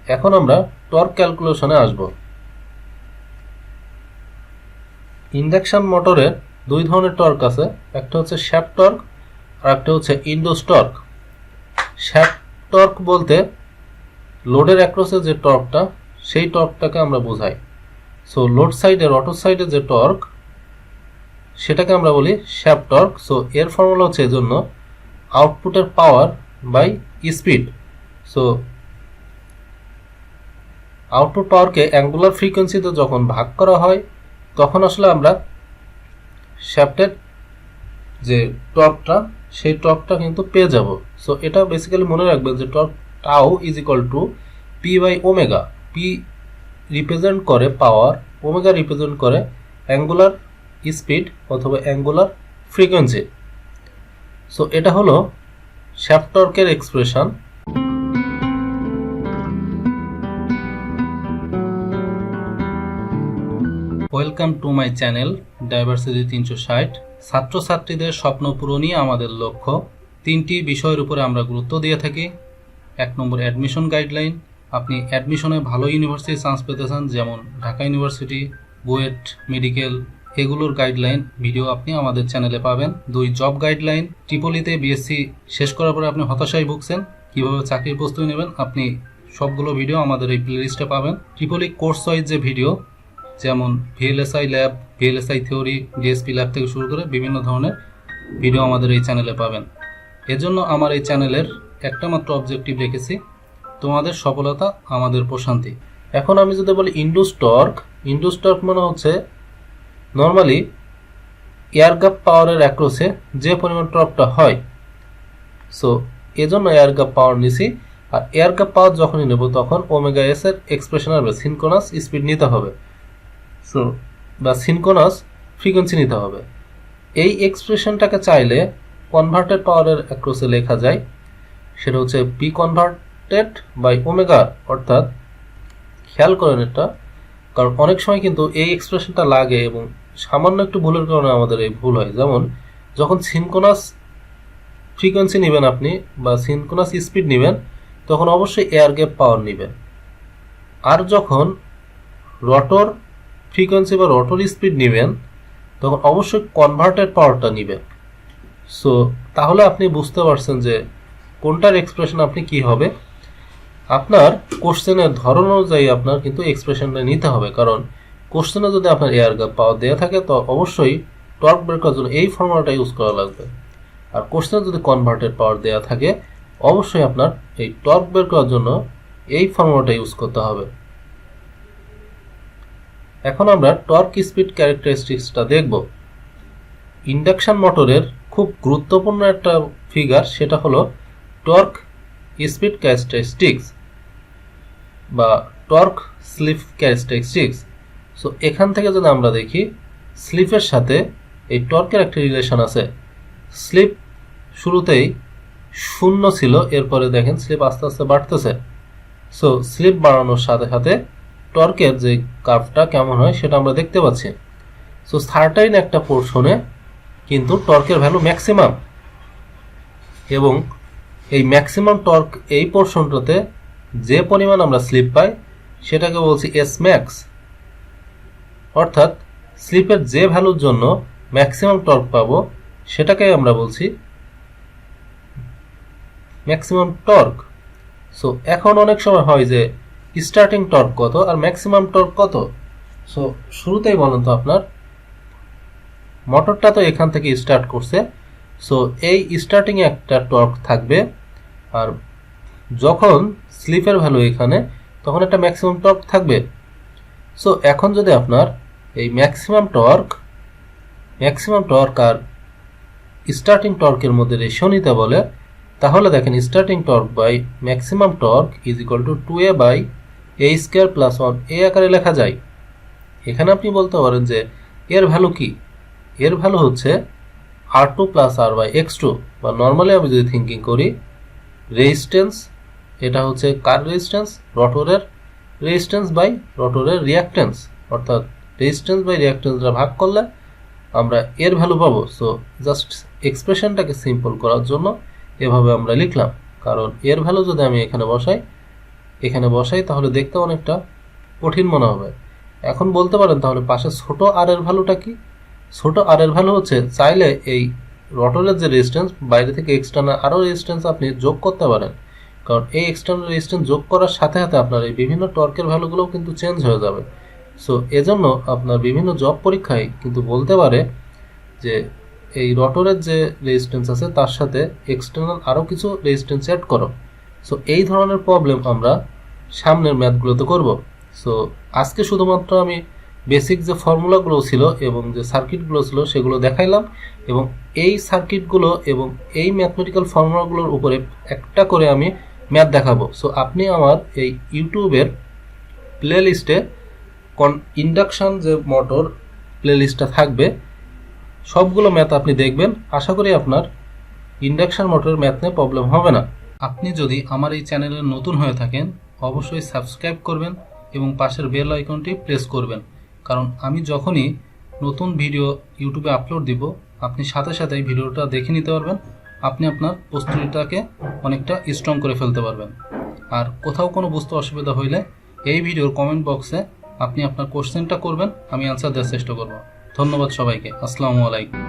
এখন আমরা টর্ক ক্যালকুলেশনে আসব। ইন্ডাকশন মোটরে দুই ধরনের টর্ক আছে, একটা হচ্ছে শ্যাফট টর্ক আর একটা হচ্ছে ইন্ডুস টর্ক। শ্যাফট টর্ক বলতে লোডের অ্যাক্রসে যে টর্কটা, সেই টর্কটাকে আমরা বোঝাই। সো লোড সাইডে রটর সাইডে যে টর্ক, সেটাকে আমরা বলি শ্যাফট টর্ক। সো এর ফর্মুলা হচ্ছে এজন্য আউটপুটের power by speed. So output পাওয়ারকে অ্যাঙ্গুলার ফ্রিকোয়েন্সিতে যখন ভাগ করা হয় তখন আসলে আমরা শ্যাফটের যে টর্কটা, সেই টর্কটা কিন্তু পেয়ে যাব। সো এটা বেসিক্যালি মনে রাখবেন যে torque tau is equal to P by omega. P represent করে পাওয়ার, ওমেগা রিপ্রেজেন্ট করে অ্যাঙ্গুলার স্পিড অথবা অ্যাঙ্গুলার ফ্রিকোয়েন্সি। সো এটা হলো শ্যাফট টর্কের expression. Welcome to my channel diversity 360। ছাত্রছাত্রীদের স্বপ্ন পূরণই আমাদের লক্ষ্য। তিনটি বিষয়ের উপরে আমরা গুরুত্ব দিয়ে থাকি। 1 নম্বর অ্যাডমিশন গাইডলাইন। আপনি অ্যাডমিশনে ভালো ইউনিভার্সিটি চান্স পেতে চান, যেমন ঢাকা ইউনিভার্সিটি, বুয়েট, মেডিকেল, এগুলোর গাইডলাইন ভিডিও আপনি আমাদের চ্যানেলে পাবেন। 2 জব গাইডলাইন। ট্রিপলিতে বিএসসি শেষ করার পরে আপনি হতাশায় ভুগছেন, কীভাবে চাকরির প্রস্তুতি নেবেন, আপনি সবগুলো ভিডিও আমাদের এই প্লেলিস্টে পাবেন। ট্রিপলি কোর্স ওয়াইজ যে ভিডিও, যেমন VLSI lab, VLSI theory, DSP lab থেকে শুরু করে বিভিন্ন ধরনের ভিডিও আমাদের এই চ্যানেলে পাবেন। এজন্য আমার এই চ্যানেলের একটা মাত্র অবজেক্টিভ রেখেছি, তোমাদের সফলতা আমাদের প্রশান্তি। এখন আমি যদি বলি ইন্ডুস টর্ক, ইন্ডুস টর্ক মানে হচ্ছে নর্মালি এয়ার গ্যাপ পাওয়ারের অ্যাক্রসে যে পরিমাণ টর্কটা হয়। সো এজন্য এয়ার গ্যাপ পাওয়ার নিছি। আর এয়ার গ্যাপ পাওয়ার যখনই নেব তখন ওমেগা এস এর এক্সপ্রেশন আসবে, সিনক্রোনাস স্পিড নিতে হবে, সো বা সিনক্রোনাস ফ্রিকোয়েন্সি নিতে হবে। এই এক্সপ্রেশনটাকে চাইলে কনভার্টেড পাওয়ারের অ্যাক্রসে লেখা যায়, সেটা হচ্ছে পি কনভার্টেড বাই ওমেগা। অর্থাৎ খেয়াল করেন এটা, কারণ অনেক সময় কিন্তু এই এক্সপ্রেশনটা লাগে এবং সামান্য একটু ভুলের কারণে আমাদের এই ভুল হয়। যেমন যখন সিনক্রোনাস ফ্রিকোয়েন্সি নেবেন আপনি বা সিনক্রোনাস স্পিড নেবেন, তখন অবশ্যই এয়ার গ্যাপ পাওয়ার নেবেন। আর যখন রটর ফ্রিকোয়েন্সি বা রটর স্পিড নেবেন, তখন অবশ্যই কনভার্টেড পাওয়ারটা নেবেন। সো তাহলে আপনি বুঝতে পারছেন যে কোনটার এক্সপ্রেশন আপনি কি হবে। আপনার কোশ্চেনের ধরন অনুযায়ী আপনার কিন্তু এক্সপ্রেশনটা নিতে হবে, কারণ কোশ্চেনে যদি আপনার এয়ার গ্যাপ পাওয়ার দেওয়া থাকে তো অবশ্যই টর্ক বের করার জন্য এই ফর্মুলাটা ইউজ করা লাগবে। আর কোশ্চেনে যদি কনভার্টেড পাওয়ার দেওয়া থাকে অবশ্যই আপনার এই টর্ক বের করার জন্য এই ফর্মুলাটা ইউজ করতে হবে। এখন আমরা টর্ক স্পিড ক্যারেক্টারিস্টিক্সটা দেখব। ইন্ডাকশন মোটরের খুব গুরুত্বপূর্ণ একটা ফিগার, সেটা হলো টর্ক স্পিড ক্যারেক্টারিস্টিক্স বা টর্ক স্লিপ ক্যারেক্টারিস্টিক্স। সো এখান থেকে যদি আমরা দেখি, স্লিপের সাথে এই টর্কের একটা রিলেশন আছে। স্লিপ শুরুতেই 0 ছিল, এরপরে দেখেন স্লিপ আস্তে আস্তে বাড়তেছে। সো স্লিপ বাড়ানোর সাথে সাথে টর্কের যে কার্ভটা কেমন হয় সেটা আমরা দেখতে পাচ্ছি। সো সার্টাইন একটা পোর্শনে কিন্তু টর্কের ভ্যালু ম্যাক্সিমাম, এবং এই ম্যাক্সিমাম টর্ক এই পোর্শনটাতে যে পরিমাণ আমরা স্লিপ পাই সেটাকে বলছি এস ম্যাক্স। অর্থাৎ স্লিপের যে ভ্যালুর জন্য ম্যাক্সিমাম টর্ক পাবো সেটাকে আমরা বলছি ম্যাক্সিমাম টর্ক। সো এখন অনেক সময় হয় যে স্টার্টিং টর্ক কত আর ম্যাক্সিমাম টর্ক কত। সো শুরুতেই বলেন তো, আপনার মোটরটা তো এখান থেকে স্টার্ট করছে, সো এই স্টার্টিংয়ে একটা টর্ক থাকবে, আর যখন স্লিপের ভ্যালু এখানে, তখন একটা ম্যাক্সিমাম টর্ক থাকবে। সো এখন যদি আপনার এই ম্যাক্সিমাম টর্ক আর স্টার্টিং টর্কের মধ্যে রেশিও নিতে বলে, তাহলে দেখেন starting torque by maximum torque is equal to 2a by a square plus 1 আকারে লেখা যায়। এখানে আপনি বলতে পারেন যে এর ভ্যালু কি, এর ভ্যালু হচ্ছে r2 plus r by x2, বা নর্মালি আমি যদি থিঙ্কিং করি, রেজিস্ট্যান্স, এটা হচ্ছে কার রেজিস্ট্যান্স, রটরের রেজিস্ট্যান্স বাই রটরের রিয়াক্ট্যান্স। অর্থাৎ রেজিস্ট্যান্স বাই রিয়াক্ট্যান্সটা ভাগ করলে আমরা এর ভ্যালু পাবো। সো জাস্ট এক্সপ্রেশনটাকে সিম্পল করার জন্য এভাবে আমরা লিখলাম, কারণ এর ভ্যালু যদি আমি এখানে বসাই, এখানে বসাই তাহলে দেখতে অনেকটা কঠিন মনে হবে। এখন বলতে পারেন তাহলে পাশে ছোট আর এর ভ্যালুটা কি? ছোট আর এর ভ্যালু হচ্ছে চাইলে এই রোটরের যে রেজিস্ট্যান্স বাইরে থেকে এক্সটার্নাল আরও রেজিস্ট্যান্স আপনি যোগ করতে পারেন, কারণ এই এক্সটার্নাল রেজিস্ট্যান্স যোগ করার সাথে সাথে আপনার এই বিভিন্ন টর্কের ভ্যালুগুলোও কিন্তু চেঞ্জ হয়ে যাবে। সো এজন্য আপনার বিভিন্ন জব পরীক্ষায় কিন্তু বলতে পারে যে এই রোটরের যে রেজিস্ট্যান্স আছে তার সাথে এক্সটার্নাল আরও কিছু রেজিস্ট্যান্স অ্যাড করো। সো এই ধরনের প্রবলেম আমরা সামনের ম্যাথগুলোতে করব। সো আজকে শুধুমাত্র আমি বেসিক যে ফর্মুলাগুলো ছিল এবং যে সার্কিটগুলো ছিল সেগুলো দেখাইলাম, এবং এই সার্কিটগুলো এবং এই ম্যাথমেটিক্যাল ফর্মুলাগুলোর উপরে একটা করে আমি ম্যাথ দেখাবো। সো আপনি আমার এই ইউটিউবের প্লে লিস্টে ইন্ডাকশন যে মোটর প্লে লিস্টটা থাকবে সবগুলো ম্যাথ আপনি দেখবেন। আশা করি আপনার ইন্ডাকশন মোটরের ম্যাথ নিয়ে প্রবলেম হবে না। আপনি যদি আমার এই চ্যানেলে নতুন হয়ে থাকেন অবশ্যই সাবস্ক্রাইব করবেন এবং পাশের বেল আইকনটি প্রেস করবেন, কারণ আমি যখনই নতুন ভিডিও ইউটিউবে আপলোড দিব আপনি সাথে সাথে এই ভিডিওটা দেখে নিতে পারবেন। আপনি আপনার প্রস্তুতিটাকে অনেকটা স্ট্রং করে ফেলতে পারবেন। আর কোথাও কোনো বুঝতে অসুবিধা হইলে এই ভিডিওর কমেন্ট বক্সে আপনি আপনার কোশ্চেনটা করবেন, আমি অ্যান্সার দেওয়ার চেষ্টা করব। ধন্যবাদ সবাইকে। আসসালামু আলাইকুম।